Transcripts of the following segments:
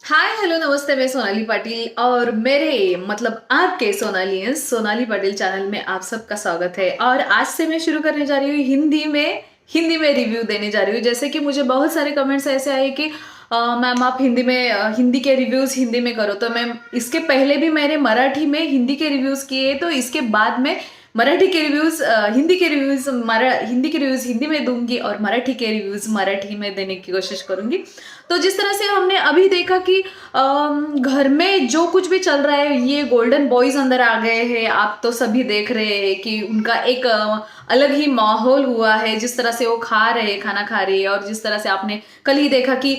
Hi hello नमस्ते, मैं सोनाली पाटिल और मेरे मतलब आपके सोनाली पाटिल चैनल में आप सबका स्वागत है। और आज से मैं शुरू करने जा रही हूँ हिंदी में रिव्यू देने जा रही हूँ। जैसे कि मुझे बहुत सारे कमेंट्स ऐसे आए कि मैम आप हिंदी के रिव्यूज हिंदी में करो। तो मैं इसके पहले भी मैंने मराठी में हिंदी के रिव्यूज किए, तो इसके बाद में मराठी के रिव्यूज हिंदी के रिव्यूज हिंदी में दूंगी और मराठी के रिव्यूज मराठी में देने की कोशिश करूंगी। तो जिस तरह से हमने अभी देखा कि घर में जो कुछ भी चल रहा है, ये गोल्डन बॉयज अंदर आ गए हैं। आप तो सभी देख रहे हैं कि उनका एक अलग ही माहौल हुआ है। जिस तरह से वो खाना खा रहे हैं, और जिस तरह से आपने कल ही देखा कि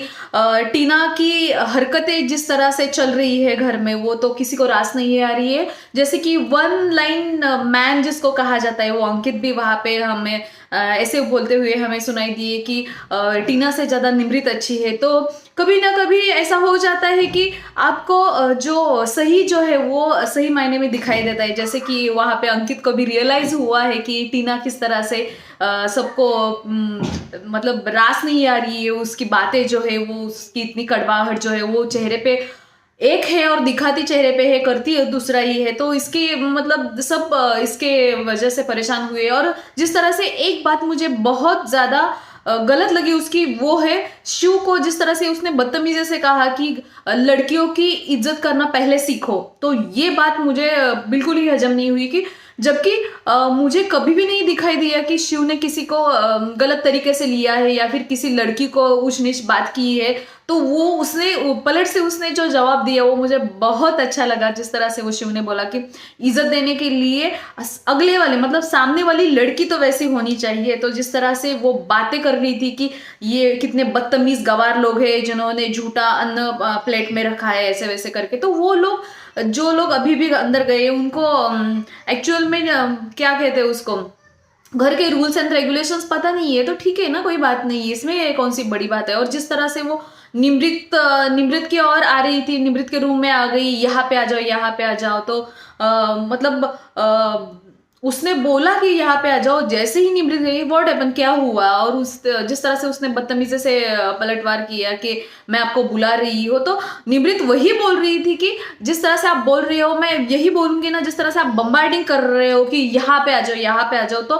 टीना की हरकतें जिस तरह से चल रही है घर में, वो तो किसी को रास नहीं आ रही है। जैसे कि वन लाइन मैन जिसको कहा जाता है, वो अंकित भी वहां पे हमें ऐसे बोलते हुए हमें सुनाई दिए कि टीना से ज्यादा निमृत अच्छी है। तो कभी ना कभी ऐसा हो जाता है कि आपको जो सही जो है वो सही मायने में दिखाई देता है। जैसे कि वहां पे अंकित को भी रियलाइज हुआ है कि टीना किस तरह से सबको मतलब रास नहीं आ रही है। उसकी बातें जो है वो, उसकी इतनी कड़वाहट जो है वो चेहरे पे एक है और दिखाती चेहरे पे है, करती है दूसरा ही है। तो इसकी मतलब सब इसके वजह से परेशान हुए। और जिस तरह से एक बात मुझे बहुत ज्यादा गलत लगी उसकी, वो है शिव को जिस तरह से उसने बदतमीजी से कहा कि लड़कियों की इज्जत करना पहले सीखो। तो ये बात मुझे बिल्कुल ही हजम नहीं हुई कि जबकि मुझे कभी भी नहीं दिखाई दिया कि शिव ने किसी को गलत तरीके से लिया है या फिर किसी लड़की को ऊंच नीच बात की है। तो वो उसने पलट से उसने जो जवाब दिया वो मुझे बहुत अच्छा लगा। जिस तरह से वो शिव ने बोला कि इज्जत देने के लिए अगले वाले मतलब सामने वाली लड़की तो वैसी होनी चाहिए। तो जिस तरह से वो बातें कर रही थी कि ये कितने बदतमीज गवार लोग हैं जिन्होंने झूठा अन्न प्लेट में रखा है ऐसे वैसे करके। तो वो लोग जो लोग अभी भी अंदर गए उनको एक्चुअल में क्या कहते हैं उसको, घर के रूल्स एंड रेगुलेशंस पता नहीं है। तो ठीक है ना, कोई बात नहीं है, इसमें कौन सी बड़ी बात है। और जिस तरह से वो निमृत की ओर आ रही थी, निमृत के रूम में आ गई, यहाँ पे आ जाओ यहाँ पे आ जाओ। तो मतलब उसने बोला कि यहाँ पे आ जाओ। जैसे ही निमृत गई, व्हाट हैपन, क्या हुआ। और उस जिस तरह से उसने बदतमीजी से पलटवार किया कि मैं आपको बुला रही हूँ। तो निमृत वही बोल रही थी कि जिस तरह से आप बोल रहे हो मैं यही बोलूंगी ना। जिस तरह से आप बम्बार्डिंग कर रहे हो कि यहाँ पे आ जाओ यहाँ पे आ जाओ। तो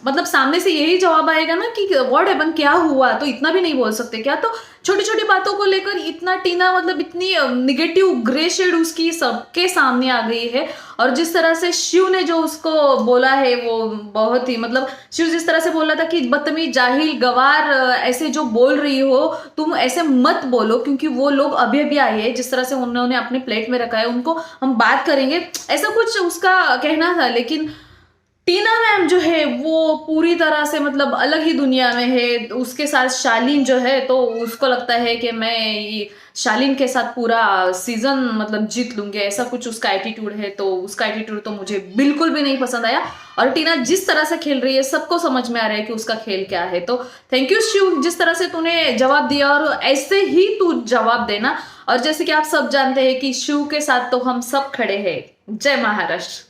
मतलब सामने से यही जवाब आएगा ना कि व्हाट हैपन, क्या हुआ। तो इतना भी नहीं बोल सकते क्या। तो छोटी छोटी बातों को लेकर इतना टीना मतलब इतनी निगेटिव ग्रे शेड उसकी सबके सामने आ गई है। और जिस तरह से शिव ने जो उसको बोला है वो बहुत ही मतलब, शिव जिस तरह से बोला था कि बदतमीज जाहिल गवार ऐसे जो बोल रही हो तुम ऐसे मत बोलो, क्योंकि वो लोग अभी अभी आए हैं। जिस तरह से उन्होंने अपने प्लेट में रखा है उनको हम बात करेंगे, ऐसा कुछ उसका कहना था। लेकिन टीना मैम जो है वो पूरी तरह से मतलब अलग ही दुनिया में है। उसके साथ शालीन जो है, तो उसको लगता है कि मैं ये शालीन के साथ पूरा सीजन मतलब जीत लूंगी, ऐसा कुछ उसका एटीट्यूड है। तो उसका एटीट्यूड तो मुझे बिल्कुल भी नहीं पसंद आया। और टीना जिस तरह से खेल रही है सबको समझ में आ रहा है कि उसका खेल क्या है। तो थैंक यू शिव, जिस तरह से तूने जवाब दिया और ऐसे ही तू जवाब देना। और जैसे कि आप सब जानते हैं कि शिव के साथ तो हम सब खड़े हैं। जय महाराष्ट्र।